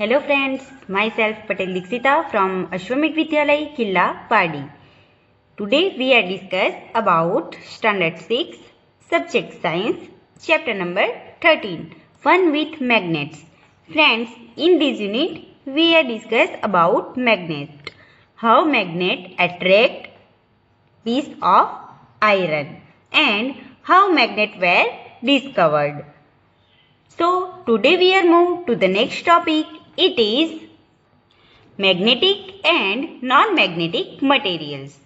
Hello friends, myself Patel Dixita from Ashwamik Vidyalay, Killa, Padi. Today we are discuss about Standard 6, Subject Science, Chapter number 13, Fun with Magnets. Friends, in this unit we are discuss about magnet. How magnet attract piece of iron and how magnet were discovered. So today we are moved to the next topic. It is magnetic and non-magnetic materials.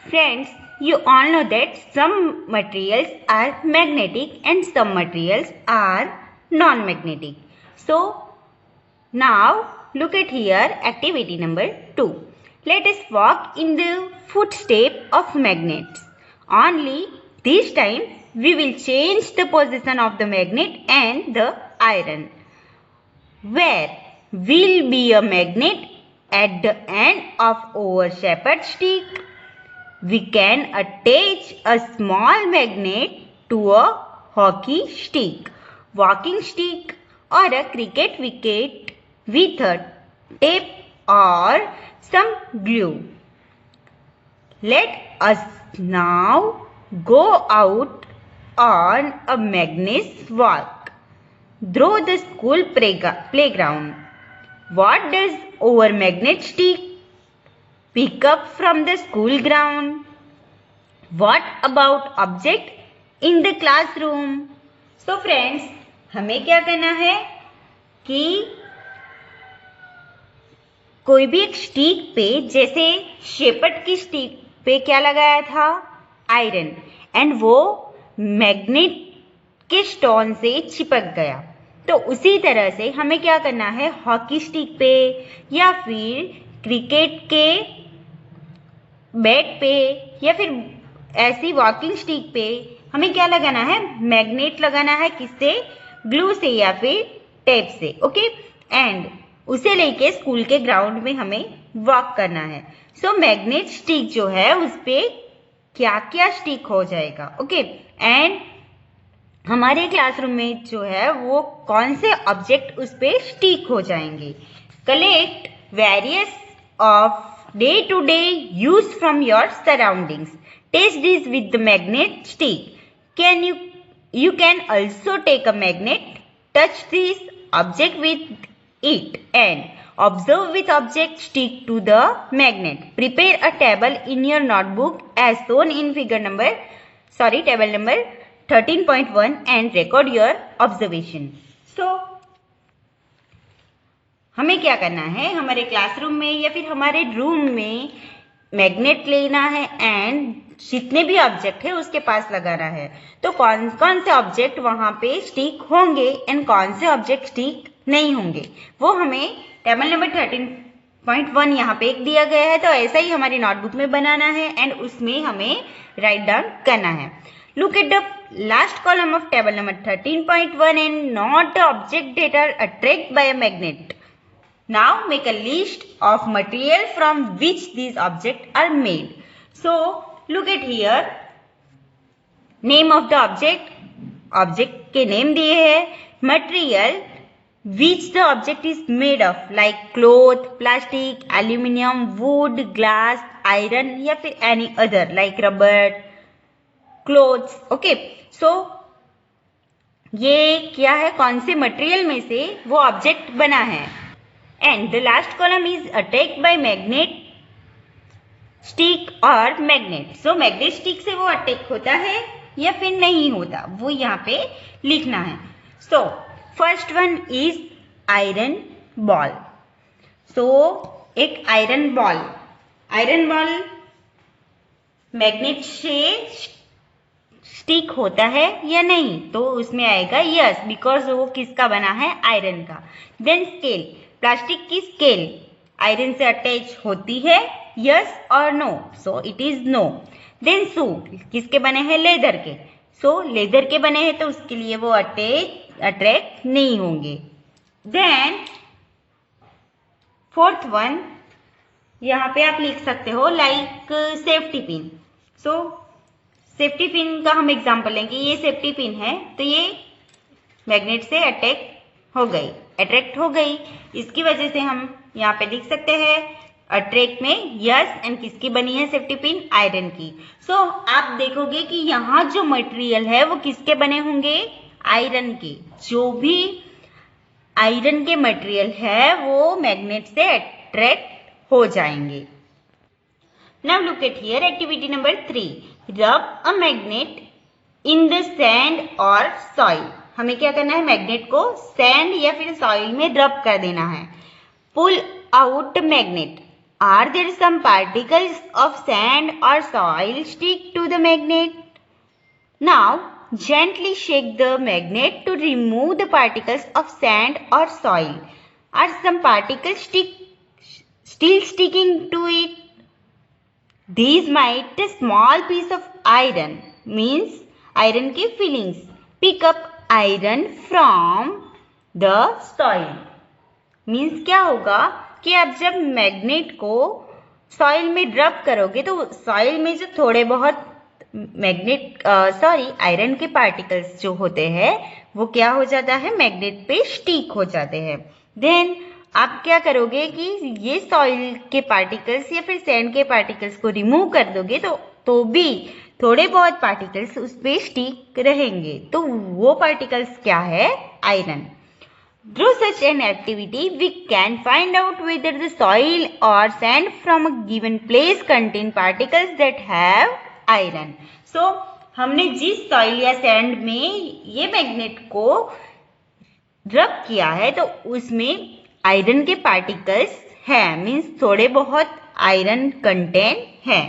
Friends, you all know that some materials are magnetic and some materials are non-magnetic. So now look at here activity number 2. Let us walk in the footstep of magnets. Only this time we will change the position of the magnet and the iron. Where will be a magnet at the end of oval-shaped stick. We can attach a small magnet to a hockey stick, walking stick or a cricket wicket with a tape or some glue. Let us now go out on a magnet's walk through the school playground. What does our magnet stick pick up from the school ground? What about object in the classroom? So friends, हमें क्या करना है कि कोई भी एक stick पे, जैसे शेपर्ड की स्टिक पे क्या लगाया था? आयरन, एंड वो मैग्नेट के स्टोन से चिपक गया। तो उसी तरह से हमें क्या करना है, हॉकी स्टिक पे या फिर क्रिकेट के बैट पे या फिर ऐसी वॉकिंग स्टिक पे हमें क्या लगाना है, मैग्नेट लगाना है। किससे? ग्लू से या फिर टेप से। ओके, एंड उसे लेके स्कूल के ग्राउंड में हमें वॉक करना है। सो मैग्नेट स्टिक जो है उस पे क्या क्या स्टिक हो जाएगा। ओके, एंड हमारे क्लासरूम में जो है वो कौन से ऑब्जेक्ट उस पे स्टिक हो जाएंगे। Collect various of day to day use from your surroundings. Test this with the magnet stick. You can also take a magnet, touch this object with it and observe with object stick to the magnet. Prepare a table in your notebook as shown in table number 13.1 and record your observation. So हमें क्या करना है, हमारे classroom में या फिर हमारे room में मैग्नेट लेना है एंड जितने भी ऑब्जेक्ट है उसके पास लगाना है। तो कौन कौन से ऑब्जेक्ट वहां पे स्टिक होंगे एंड कौन से ऑब्जेक्ट स्टिक नहीं होंगे, वो हमें टेबल नंबर 13.1 यहाँ पे एक दिया गया है। तो ऐसा ही हमारी नोटबुक में बनाना है एंड उसमें हमें राइट डाउन करना है। Look at the last column of table number 13.1 and note the object that are attract by a magnet. Now make a list of material from which these objects are made. So look at here. Name of the object. Object के name दिए हैं. Material which the object is made of, like cloth, plastic, aluminium, wood, glass, iron या फिर any other like rubber, clothes. Okay. So ये क्या है, कौन से मटेरियल में से वो ऑब्जेक्ट बना है। And the last column is attacked by magnet stick or magnet. So magnet stick से वो अटैक होता है या फिर नहीं होता, वो यहाँ पे लिखना है। So first one is iron ball. So एक आयरन बॉल मैग्नेट से स्टिक होता है या नहीं, तो उसमें आएगा यस, बिकॉज वो किसका बना है, आयरन का। देन स्केल, प्लास्टिक की स्केल आयरन से अटैच होती है, यस और no, so it is no. Then shoe किसके बने हैं, लेदर के, सो लेदर के बने हैं तो उसके लिए वो अट्रैक्ट नहीं होंगे। देन फोर्थ वन यहाँ पे आप लिख सकते हो लाइक सेफ्टी पिन। सो सेफ्टी पिन का हम एग्जांपल लेंगे, ये सेफ्टी पिन है तो ये मैग्नेट से अटैक हो गई अट्रैक्ट हो गई। इसकी वजह से हम यहाँ पे लिख सकते हैं अट्रैक्ट में यस, एंड किसकी बनी है सेफ्टी पिन? आयरन की। सो आप देखोगे कि यहाँ जो मटेरियल है वो किसके बने होंगे? आयरन के। जो भी आयरन के मटेरियल है वो मैग्नेट से अट्रैक्ट हो जाएंगे। Now look at here activity number 3, रब a magnet in the sand और सॉइल। हमें क्या करना है? मैग्नेट को सैंड या फिर सॉइल में रब कर देना है। Pull out magnet. Are there some particles of sand और soil stick to the magnet? Now gently shake the magnet to remove the particles of sand or soil. Are some particles still sticking to it? These might a small piece of iron, means iron की fillings. Pick up iron from the soil. Means क्या होगा कि आप जब magnet को soil में ड्रब करोगे तो सॉइल में जो थोड़े बहुत आयरन के पार्टिकल्स जो होते हैं वो क्या हो जाता है? मैग्नेट पे स्टिक हो जाते हैं। देन आप क्या करोगे कि ये सॉइल के पार्टिकल्स या फिर सैंड के पार्टिकल्स को रिमूव कर दोगे तो भी थोड़े बहुत पार्टिकल्स उस पे स्टिक रहेंगे। तो वो पार्टिकल्स क्या है? Iron. Through such an activity, we can find out whether the soil or sand from a given place contain particles that have iron. So, हमने जिस सॉइल या सैंड में ये मैग्नेट को रब किया है तो उसमें आयरन के पार्टिकल्स हैं, मीन्स थोड़े बहुत आयरन कंटेंट है।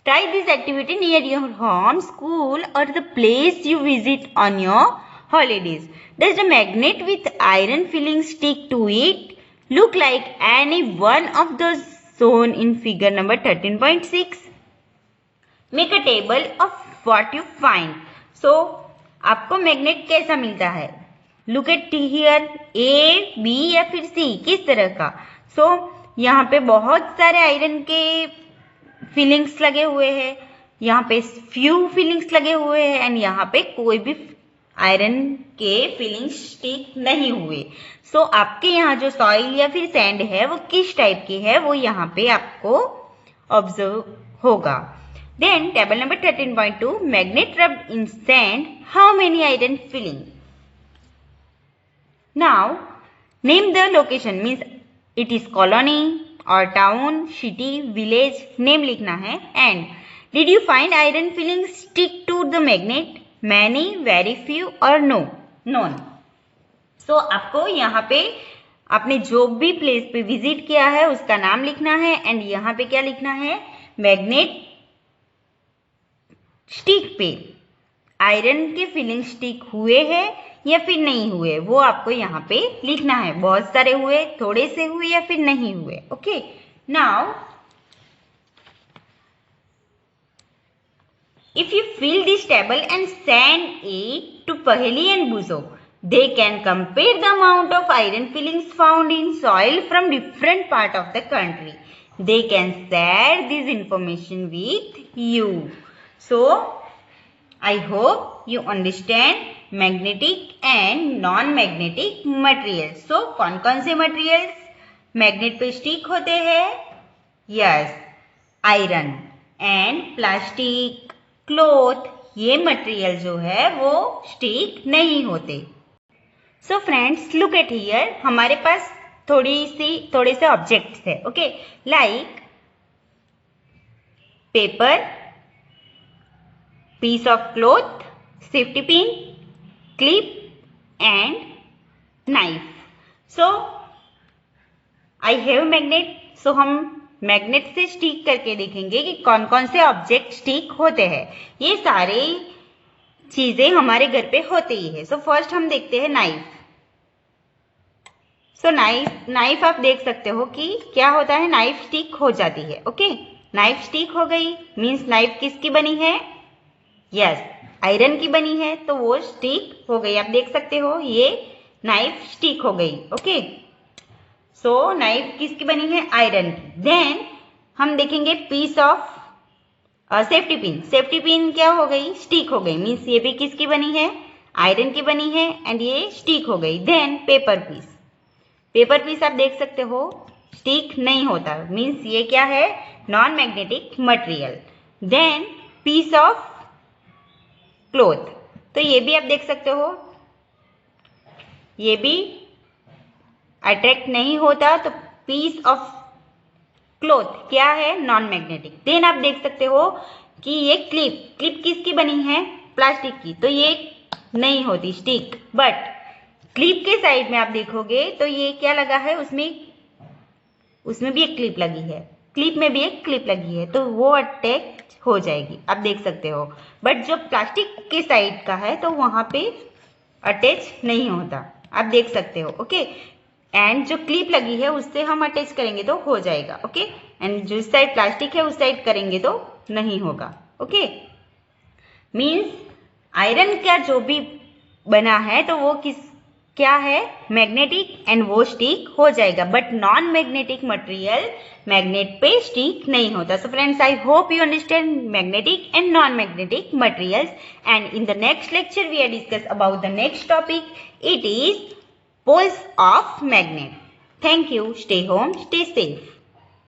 Try this activity near your home, school or the place you visit on your holidays. Does the magnet with iron filling stick to it? Look like any one of those shown in figure number 13.6. Make a table of what you find. So, आपको magnet कैसा मिलता है? Look at here, A, B या फिर C, किस तरह का? So, यहाँ पे बहुत सारे आयरन के फीलिंग्स लगे हुए हैं, यहाँ पे फ्यू फीलिंग्स लगे हुए हैं एंड यहाँ पे कोई भी आयरन के फीलिंग्स स्टिक नहीं हुए। सो आपके यहाँ जो सॉइल या फिर सैंड है वो किस टाइप की है वो यहाँ पे आपको ऑब्जर्व होगा। Then table number 13.2, magnet rubbed in sand, how many iron filings? Now name the location, means it is colony और टाउन, सिटी, विलेज, नेम लिखना है। And did you find iron filings stick to the magnet? Many, very few और no, none. So आपको यहाँ पे आपने जो भी प्लेस पे विजिट किया है उसका नाम लिखना है एंड यहाँ पे क्या लिखना है? मैग्नेट स्टिक पे आयरन के फीलिंग स्टिक हुए हैं या फिर नहीं हुए वो आपको यहाँ पे लिखना है। बहुत सारे हुए, थोड़े से हुए या फिर नहीं हुए। Okay, now if you fill this table and send it to Paheli and Buzo, they can compare the amount of iron fillings found in soil from different part of the country. They can share this information with you. So, I hope you understand magnetic and non-magnetic materials. So, कौन-कौन से materials magnet पे stick होते हैं? Yes, iron and plastic, cloth, ये material जो है वो stick नहीं होते। So friends, look at here, हमारे पास थोड़े से ऑब्जेक्ट्स है। Okay, like paper, piece of cloth, safety pin, clip and knife. So I have magnet, so हम मैग्नेट से स्टिक करके देखेंगे कि कौन कौन से ऑब्जेक्ट स्टिक होते हैं। ये सारे चीजें हमारे घर पे होती ही है। सो फर्स्ट हम देखते हैं नाइफ। सो नाइफ आप देख सकते हो कि क्या होता है, नाइफ स्टिक हो जाती है। ओके, नाइफ स्टिक हो गई, मीन्स नाइफ किसकी बनी है? यस, आयरन की बनी है, तो वो स्टिक हो गई। आप देख सकते हो ये नाइफ स्टिक हो गई। ओके, सो नाइफ किसकी बनी है? आयरन की। देन हम देखेंगे piece of safety pin. Safety pin क्या हो गई? स्टिक हो गई, मीन्स ये भी किसकी बनी है? आयरन की बनी है एंड ये स्टिक हो गई। Then paper piece, paper piece आप देख सकते हो स्टिक नहीं होता, मीन्स ये क्या है, non magnetic material. Then piece of cloth, तो ये भी आप देख सकते हो, ये भी अट्रैक्ट नहीं होता, तो पीस ऑफ क्लॉथ क्या है, नॉन मैग्नेटिक। देन आप देख सकते हो कि ये क्लिप किसकी बनी है, प्लास्टिक की, तो ये नहीं होती स्टिक। बट क्लिप के साइड में आप देखोगे तो ये क्या लगा है, उसमें भी एक क्लिप लगी है, क्लिप में भी एक क्लिप लगी है, तो वो अटैच हो जाएगी, आप देख सकते हो। बट जो प्लास्टिक के साइड का है तो वहां पे अटैच नहीं होता, आप देख सकते हो। ओके, एंड जो क्लिप लगी है उससे हम अटैच करेंगे तो हो जाएगा। ओके, एंड जो साइड प्लास्टिक है उस साइड करेंगे तो नहीं होगा। ओके, मीन्स आयरन का जो भी बना है तो वो क्या है, मैग्नेटिक, एंड वो स्टिक हो जाएगा। But non magnetic material magnet पे स्टिक नहीं होता। So friends, I hope you understand magnetic and non magnetic materials, and in the next lecture we are discuss about the next topic, it is poles of magnet. Thank you. Stay home, stay safe.